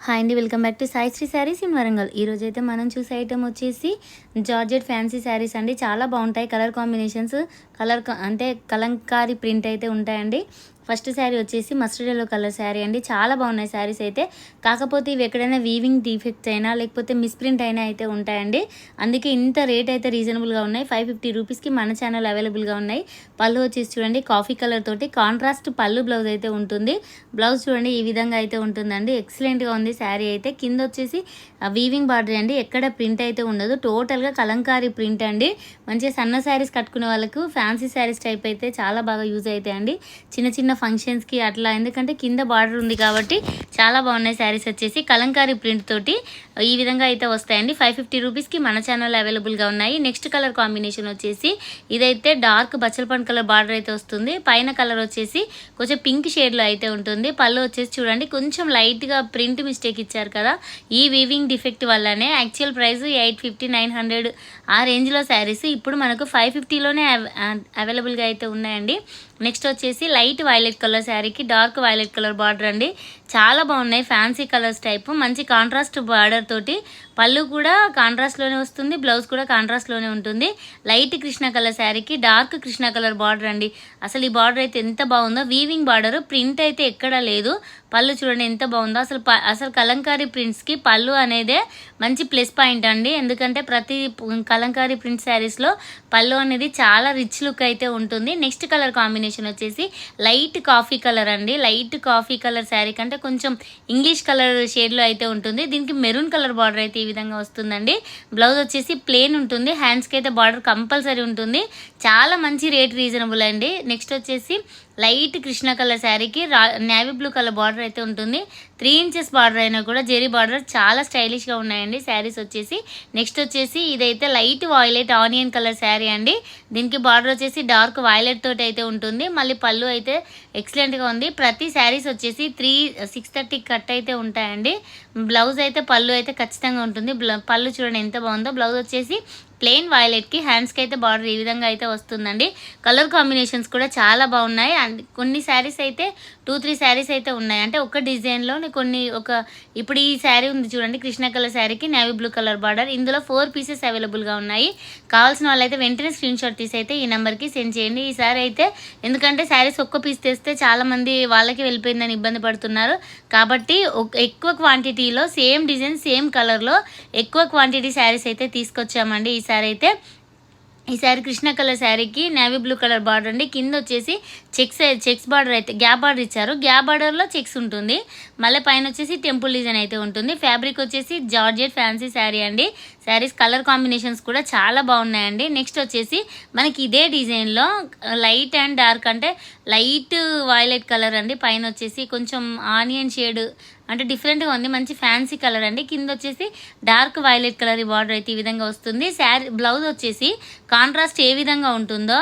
Hi అండి, welcome back to Sai Shri Sarees in Warangal. ఈరోజు అయితే మనం చూసే ఐటమ్ వచ్చేసి జార్జెట్ ఫ్యాన్సీ శారీస్ అండి. చాలా బాగుంటాయి కలర్ కాంబినేషన్స్, అంటే కలంకారీ ప్రింట్ అయితే ఉంటాయండి. ఫస్ట్ శారీ వచ్చేసి మస్టర్డ్ ఎల్లో కలర్ శారీ అండి. చాలా బాగున్నాయి శారీస్ అయితే. కాకపోతే ఇవి ఎక్కడైనా వీవింగ్ డిఫెక్ట్స్ అయినా లేకపోతే మిస్ప్రింట్ అయినా అయితే ఉంటాయండి. అందుకే ఇంత రేట్ అయితే రీజనబుల్గా ఉన్నాయి. 550 రూపీస్కి మన ఛానల్ అవైలబుల్గా ఉన్నాయి. పళ్ళు వచ్చేసి చూడండి కాఫీ కలర్ తోటి కాంట్రాస్ట్ పళ్ళు బ్లౌజ్ అయితే ఉంటుంది. బ్లౌజ్ చూడండి ఈ విధంగా అయితే ఉంటుందండి. ఎక్సలెంట్గా ఉంది శారీ అయితే. కింద వచ్చేసి వీవింగ్ బార్డర్ అండి. ఎక్కడ ప్రింట్ అయితే ఉండదు. టోటల్గా కలంకారీ ప్రింట్ అండి. మంచిగా సన్న శారీస్ కట్టుకునే వాళ్ళకు ఫ్యాన్సీ శారీస్ టైప్ అయితే చాలా బాగా యూజ్ అవుతాయండి. చిన్న చిన్న ఫంక్షన్స్కి అట్లా, ఎందుకంటే కింద బార్డర్ ఉంది కాబట్టి చాలా బాగున్నాయి శారీస్. వచ్చేసి కలంకారీ ప్రింట్ తోటి ఈ విధంగా అయితే వస్తాయండి. 550 రూపీస్కి మన ఛానల్ అవైలబుల్గా ఉన్నాయి. నెక్స్ట్ కలర్ కాంబినేషన్ వచ్చేసి ఇదైతే డార్క్ బచ్చలపండు కలర్ బార్డర్ అయితే వస్తుంది. పైన కలర్ వచ్చేసి కొంచెం పింక్ షేడ్లో అయితే ఉంటుంది. పళ్ళు వచ్చేసి చూడండి కొంచెం లైట్గా ప్రింట్ మిస్టేక్ ఇచ్చారు కదా, ఈ వీవింగ్ డిఫెక్ట్ వల్లనే. యాక్చువల్ ప్రైస్ 850 900 ఆ రేంజ్లో శారీస్ ఇప్పుడు మనకు 550లోనే అవైలబుల్గా అయితే ఉన్నాయండి. నెక్స్ట్ వచ్చేసి లైట్ వైలెట్ కలర్ శారీకి డార్క్ వైలెట్ కలర్ బార్డర్ అండి. చాలా బాగున్నాయి ఫ్యాన్సీ కలర్స్ టైప్. మంచి కాంట్రాస్ట్ బార్డర్ తోటి పళ్ళు కూడా కాంట్రాస్ట్లోనే వస్తుంది, బ్లౌజ్ కూడా కాంట్రాస్ట్లోనే ఉంటుంది. లైట్ కృష్ణ కలర్ శారీకి డార్క్ కృష్ణ కలర్ బార్డర్ అండి. అసలు ఈ బార్డర్ అయితే ఎంత బాగుందో, వీవింగ్ బార్డర్, ప్రింట్ అయితే ఎక్కడా లేదు. పళ్ళు చూడండి ఎంత బాగుందో. అసలు కలంకారీ ప్రింట్స్కి పళ్ళు అనేదే మంచి ప్లస్ పాయింట్ అండి. ఎందుకంటే ప్రతి కలంకారీ ప్రింట్ శారీస్లో పళ్ళు అనేది చాలా రిచ్ లుక్ అయితే ఉంటుంది. నెక్స్ట్ కలర్ కాంబినేషన్ వచ్చేసి లైట్ కాఫీ కలర్ అండి. లైట్ కాఫీ కలర్ శారీ కంటే కొంచెం ఇంగ్లీష్ కలర్ షేడ్లో అయితే ఉంటుంది. దీనికి మెరూన్ కలర్ బార్డర్ అయితే ఈ విధంగా వస్తుందండి. బ్లౌజ్ వచ్చేసి ప్లెయిన్ ఉంటుంది. హ్యాండ్స్కి అయితే బార్డర్ కంపల్సరీ ఉంటుంది. చాలా మంచి రేట్ రీజనబుల్ అండి. నెక్స్ట్ వచ్చేసి లైట్ కృష్ణ కలర్ శారీకి నేవీ బ్లూ కలర్ బార్డర్ అయితే ఉంటుంది. 3 ఇంచెస్ బార్డర్ అయినా కూడా జెరీ బార్డర్, చాలా స్టైలిష్గా ఉన్నాయండి శారీస్ వచ్చేసి. నెక్స్ట్ వచ్చేసి ఇదైతే light violet onion colour sari అండి. దీనికి బార్డర్ వచ్చేసి డార్క్ వైలెట్ తోటి అయితే ఉంటుంది. మళ్ళీ పళ్ళు అయితే ఎక్సలెంట్గా ఉంది. ప్రతి శారీస్ వచ్చేసి 630 కట్ అయితే ఉంటాయండి. బ్లౌజ్ అయితే పళ్ళు అయితే ఖచ్చితంగా ఉంటుంది. పళ్ళు చూడండి ఎంత బాగుందో. బ్లౌజ్ వచ్చేసి ప్లెయిన్ వైలెట్కి హ్యాండ్స్కి అయితే బార్డర్ ఈ విధంగా అయితే వస్తుందండి. కలర్ కాంబినేషన్స్ కూడా చాలా బాగున్నాయి. అండ్ కొన్ని శారీస్ అయితే 2-3 శారీస్ అయితే ఉన్నాయి. అంటే ఒక డిజైన్లో కొన్ని ఇప్పుడు ఈ శారీ ఉంది చూడండి, కృష్ణ కలర్ శారీకి నేవీ బ్లూ కలర్ బార్డర్. ఇందులో 4 పీసెస్ అవైలబుల్గా ఉన్నాయి. కావాల్సిన వాళ్ళైతే వెంటనే స్క్రీన్ షాట్ తీసి అయితే ఈ నెంబర్కి సెండ్ చేయండి. ఈ సారీ అయితే ఎందుకంటే శారీస్ ఒక్క పీస్ తెస్తే చాలామంది వాళ్ళకి వెళ్ళిపోయిందని ఇబ్బంది పడుతున్నారు. కాబట్టి ఎక్కువ క్వాంటిటీలో సేమ్ డిజైన్ సేమ్ కలర్లో ఎక్కువ క్వాంటిటీ శారీస్ అయితే తీసుకొచ్చామండి. ఈ సారీ అయితే ఈ శారీ కృష్ణ కలర్ శారీకి నేవీ బ్లూ కలర్ బార్డర్ అండి. కింద వచ్చేసి చెక్స్ బార్డర్ అయితే గ్యాప్ బార్డర్ ఇచ్చారు. గ్యాప్ బార్డర్లో చెక్స్ ఉంటుంది. మళ్ళీ పైన వచ్చేసి టెంపుల్ డిజైన్ అయితే ఉంటుంది. ఫ్యాబ్రిక్ వచ్చేసి జార్జెట్ ఫ్యాన్సీ శారీ అండి. శారీస్ కలర్ కాంబినేషన్స్ కూడా చాలా బాగున్నాయండి. నెక్స్ట్ వచ్చేసి మనకి ఇదే డిజైన్లో లైట్ అండ్ డార్క్, అంటే లైట్ వైలెట్ కలర్ అండి. పైన వచ్చేసి కొంచెం ఆనియన్ షేడ్, అంటే డిఫరెంట్గా ఉంది. మంచి ఫ్యాన్సీ కలర్ అండి. కింద వచ్చేసి డార్క్ వైలెట్ కలర్ బార్డర్ అయితే ఈ విధంగా వస్తుంది. శారీ బ్లౌజ్ వచ్చేసి కాంట్రాస్ట్ ఏ విధంగా ఉంటుందో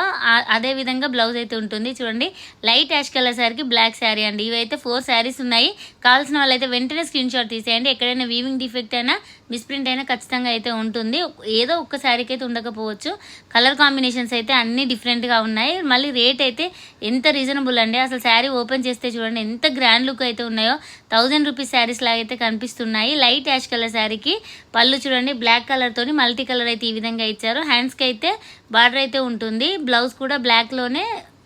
అదే విధంగా బ్లౌజ్ అయితే ఉంటుంది. చూడండి లైట్ యాష్ కలర్ శారీకి బ్లాక్ శారీ అండి. ఇవైతే 4 శారీస్ ఉన్నాయి. కావాల్సిన వాళ్ళైతే వెంటనే స్క్రీన్ షాట్ తీసేయండి. ఎక్కడైనా వీవింగ్ డిఫెక్ట్ అయినా మిస్ప్రింట్ అయినా ఖచ్చితంగా అయితే ఉంటుంది. ఏదో ఒక్క శారీకి అయితే ఉండకపోవచ్చు. కలర్ కాంబినేషన్స్ అయితే అన్నీ డిఫరెంట్గా ఉన్నాయి. మళ్ళీ రేట్ అయితే ఎంత రీజనబుల్ అండి. అసలు శారీ ఓపెన్ చేస్తే చూడండి ఎంత గ్రాండ్ లుక్ అయితే ఉన్నాయో. 1000 రూపీస్ శారీస్ లాగా అయితే కనిపిస్తున్నాయి. లైట్ యాష్ కలర్ శారీకి పళ్ళు చూడండి బ్లాక్ కలర్తో మల్టీ కలర్ అయితే ఈ విధంగా ఇచ్చారు. హ్యాండ్స్కి అయితే బార్డర్ అయితే ఉంటుంది. బ్లౌజ్ కూడా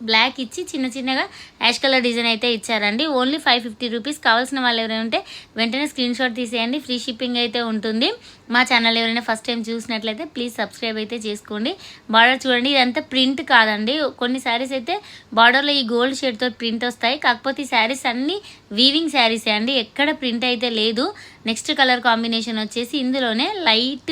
బ్లాక్ ఇచ్చి చిన్న చిన్నగా యాష్ కలర్ డిజైన్ అయితే ఇచ్చారండి. Only 550 rupees. కావాల్సిన వాళ్ళు ఎవరైనా ఉంటే వెంటనే స్క్రీన్ షాట్ తీసేయండి. ఫ్రీ షిప్పింగ్ అయితే ఉంటుంది. మా ఛానల్ ఎవరైనా ఫస్ట్ టైం చూసినట్లయితే ప్లీజ్ సబ్స్క్రైబ్ అయితే చేసుకోండి. బార్డర్ చూడండి ఇదంతా ప్రింట్ కాదండి. కొన్ని శారీస్ అయితే బార్డర్లో ఈ గోల్డ్ షేడ్తో ప్రింట్ వస్తాయి. కాకపోతే ఈ శారీస్ అన్నీ వీవింగ్ శారీసే అండి. ఎక్కడ ప్రింట్ అయితే లేదు. నెక్స్ట్ కలర్ కాంబినేషన్ వచ్చేసి ఇందులోనే లైట్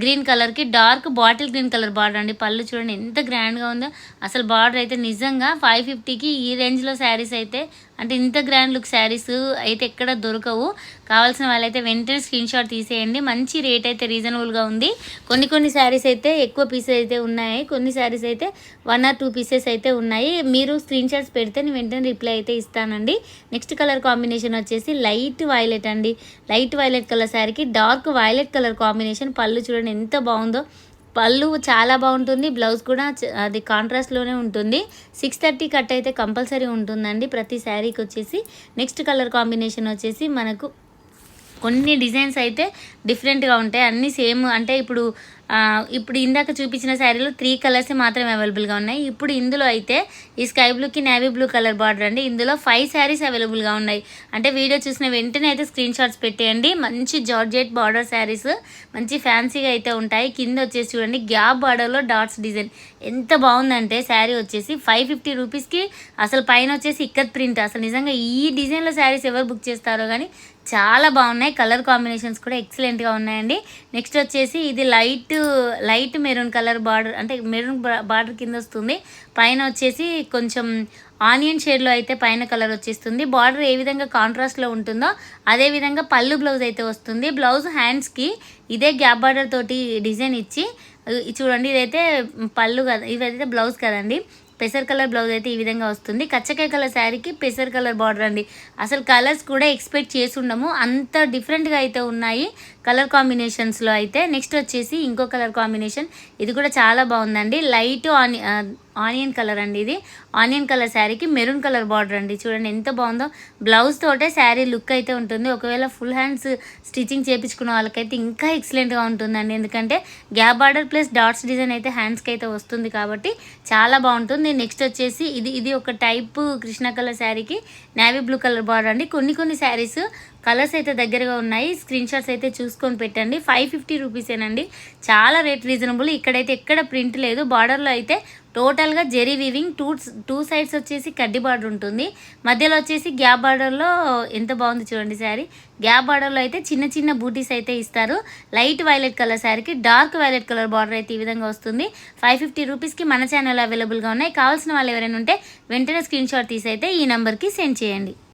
గ్రీన్ కలర్కి dark bottle green colour border అండి. పళ్ళు చూడండి ఎంత గ్రాండ్గా ఉందో. అసలు బార్డర్ అయితే నిజంగా 550కి ఈ రేంజ్లో శారీస్ అయితే, అంటే ఇంత గ్రాండ్ లుక్ శారీస్ అయితే ఎక్కడ దొరకవు. కావాల్సిన వాళ్ళైతే వెంటనే స్క్రీన్ షాట్ తీసేయండి. మంచి రేట్ అయితే రీజనబుల్గా ఉంది. కొన్ని శారీస్ అయితే ఎక్కువ పీసెస్ అయితే ఉన్నాయి. కొన్ని శారీస్ అయితే 1 or 2 పీసెస్ అయితే ఉన్నాయి. మీరు స్క్రీన్ షాట్స్ పెడితే నేను వెంటనే రిప్లై అయితే ఇస్తానండి. నెక్స్ట్ కలర్ కాంబినేషన్ వచ్చేసి లైట్ వైలెట్ అండి. లైట్ వైలెట్ కలర్ శారీకి డార్క్ వైలెట్ కలర్ కాంబినేషన్. పళ్ళు చూడండి ఎంత బాగుందో. పళ్ళు చాలా బాగుంటుంది. బ్లౌజ్ కూడా అది కాంట్రాస్ట్లోనే ఉంటుంది. 630 కట్ అయితే కంపల్సరీ ఉంటుందండి ప్రతి శారీకి వచ్చేసి. నెక్స్ట్ కలర్ కాంబినేషన్ వచ్చేసి మనకు కొన్ని డిజైన్స్ అయితే డిఫరెంట్గా ఉంటాయి, అన్నీ సేమ్. అంటే ఇప్పుడు ఇందాక చూపించిన శారీలో 3 కలర్స్ మాత్రమే అవైలబుల్గా ఉన్నాయి. ఇప్పుడు ఇందులో అయితే ఈ స్కై బ్లూకి నేవీ బ్లూ కలర్ బార్డర్ అండి. ఇందులో 5 శారీస్ అవైలబుల్గా ఉన్నాయి. అంటే వీడియో చూసిన వెంటనే అయితే స్క్రీన్ షాట్స్ పెట్టేయండి. మంచి జార్జెట్ బార్డర్ శారీస్, మంచి ఫ్యాన్సీగా అయితే ఉంటాయి. కింద వచ్చేసి చూడండి గ్యాప్ బార్డర్లో డాట్స్ డిజైన్ ఎంత బాగుందంటే శారీ వచ్చేసి 550 రూపీస్కి. అసలు పైన వచ్చేసి ఇక్కత్ ప్రింట్. అసలు నిజంగా ఈ డిజైన్లో శారీస్ ఎవరు బుక్ చేస్తారో కానీ చాలా బాగున్నాయి. కలర్ కాంబినేషన్స్ కూడా ఎక్సలెంట్గా ఉన్నాయండి. నెక్స్ట్ వచ్చేసి ఇది లైట్ మెరూన్ కలర్ బార్డర్, అంటే మెరూన్ బార్డర్ కింద వస్తుంది. పైన వచ్చేసి కొంచెం ఆనియన్ షేడ్లో అయితే పైన కలర్ వచ్చేస్తుంది. బార్డర్ ఏ విధంగా కాంట్రాస్ట్లో ఉంటుందో అదే విధంగా పళ్ళు బ్లౌజ్ అయితే వస్తుంది. బ్లౌజ్ హ్యాండ్స్కి ఇదే గ్యాప్ బార్డర్ తోటి డిజైన్ ఇచ్చి చూడండి. ఇదైతే పళ్ళు కదా, ఇదైతే బ్లౌజ్ కదండి. పెసర్ కలర్ బ్లౌజ్ అయితే ఈ విధంగా వస్తుంది. కచ్చకాయ కలర్ శారీకి పెసర్ కలర్ బార్డర్ అండి. అసలు కలర్స్ కూడా ఎక్స్పెక్ట్ చేసి ఉండము, అంత డిఫరెంట్గా అయితే ఉన్నాయి కలర్ కాంబినేషన్స్లో అయితే. నెక్స్ట్ వచ్చేసి ఇంకో కలర్ కాంబినేషన్, ఇది కూడా చాలా బాగుందండి. లైట్ ఆనియన్ కలర్ అండి. ఇది ఆనియన్ కలర్ శారీకి మెరూన్ కలర్ బార్డర్ అండి. చూడండి ఎంత బాగుందో. బ్లౌజ్ తోటే శారీ లుక్ అయితే ఉంటుంది. ఒకవేళ ఫుల్ హ్యాండ్స్ స్టిచ్చింగ్ చేయించుకున్న వాళ్ళకైతే ఇంకా ఎక్సలెంట్గా ఉంటుందండి. ఎందుకంటే gap border plus dots design అయితే హ్యాండ్స్కి అయితే వస్తుంది కాబట్టి చాలా బాగుంటుంది. నెక్స్ట్ వచ్చేసి ఇది ఒక టైప్ కృష్ణ కలర్ శారీకి నేవీ బ్లూ కలర్ బార్డర్ అండి. కొన్ని శారీస్ కలర్స్ అయితే దగ్గరగా ఉన్నాయి. స్క్రీన్ షాట్స్ అయితే చూసుకొని పెట్టండి. 550 రూపీసేనండి. చాలా రేట్ రీజనబుల్. ఇక్కడైతే ఎక్కడ ప్రింట్ లేదు. బార్డర్లో అయితే టోటల్గా జెరీ వీవింగ్, టూ సైడ్స్ వచ్చేసి కడ్డీ బార్డర్ ఉంటుంది. మధ్యలో వచ్చేసి గ్యాప్ బార్డర్లో ఎంత బాగుంది చూడండి శారీ. గ్యాప్ బార్డర్లో అయితే చిన్న బూటీస్ అయితే ఇస్తారు. లైట్ వైలెట్ కలర్ శారీకి డార్క్ వైలెట్ కలర్ బార్డర్ అయితే ఈ విధంగా వస్తుంది. 550 రూపీస్కి మన ఛానల్ అవైలబుల్గా ఉన్నాయి. కావాల్సిన వాళ్ళు ఎవరైనా ఉంటే వెంటనే స్క్రీన్ షాట్ తీసి అయితే ఈ నెంబర్కి సెండ్ చేయండి.